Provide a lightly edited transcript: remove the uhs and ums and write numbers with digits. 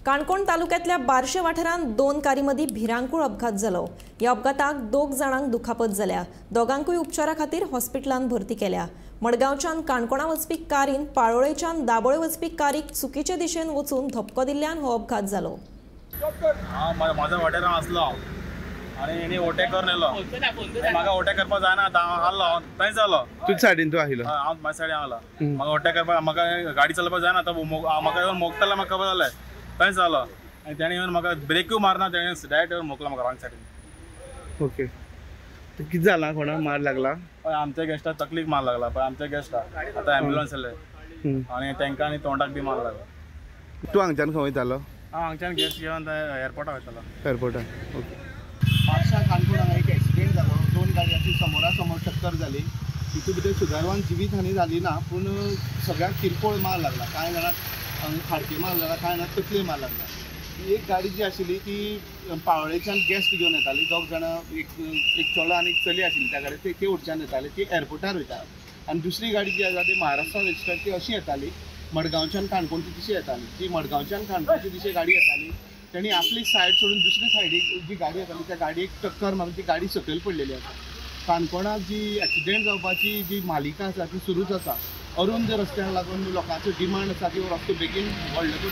काणकोण तालुक्यातल्या बार्शे वाठारांत दोन कारमदी भिरांकूळ अपघात जालो। या अपघाताक 2 जाणांक दुखापत जाल्या। दोगांकूय उपचारा खातीर हॉस्पिटलांत भरती केल्या। मडगांवच्यान काणकोणा वचपी कारीन पाळोळेच्यान दाबोळे वचपी कारीक चुकीचे दिशेन वचून धपको दिल्ल्यान हो अपघात जालो। माझ्या वाटेरान आसलो आणि हेणी ओटेक करून येलो। म्हाका ओटेक करपाक जायना, आसलो थंय जालो। तुझ्या सायडीन तूं आशिल्लो? हांव म्हाज्या सायडीन आसलो। म्हाका ओटेक करपाक, म्हाका गाडी चलोवपाक जायना, तो म्हाका येवन मोगतालो, म्हाका खबर जालें थंय जालो। आनी तेणी येवन म्हाका ब्रेकूय मारना, तेणी डायरेक्ट येवन मोकलो म्हाका रॉंग सायडीन। ओके, कितें जालां? कोणाक मार लागला? आमच्या गेस्टाक तकलीक मार लागला, पण आमच्या गेस्टाक आतां एम्ब्युलन्स येयले आनी तांकां आनी तोंडाक बी मार लागला। तूं हांगच्यान खंय वयतालो? हांव हांगच्यान गेस्ट घेवन एअरपोर्टार वयतालो। एअरपोर्टार। ओके। बार्शा काणकोण हांगा एक एक्सिडेंट जालो। 2 गाडयांची समोरा समोर टक्कर जाली। तितून भितर सुदैवान जिवीत हानी जाली ना, पूण सगळ्यांक किरकोळ मार लागला। कांय जाणांक फाडके मार लागला, कांय जाणांक तकले मार लागला। एक गाडी जी आशिल्ली ती पाळोळेच्यान गेस्ट घेवन येताली। 2 जाणां, एक चलो आनी एक चली आशिल्ली त्या गाडयेन, ते वटच्यान येताले, ती एअरपोर्टार वयता। आनी दुसरी गाडी जी आसा ती महाराष्ट्र रजिस्टर, ती अशी येताली मडगांवच्यान काणकोणची दिशे येताली। ती मडगांवच्यान काणकोणची दिशे गाडी येताली, तेणी आपली सायड सोडून दुसरी सायडीक जी गाडी येताली त्या गाडयेक टक्कर मारून ती गाडी सकयल पडलेली आसा। काणकोणाक जी एक्सिडेंट जावपाची जी मालिका आसा ती सुरूच आसा। अरुंद रस्त्याक लागून लोकांचो डिमांड आसा की हो रस्तो बेगीन व्हडलो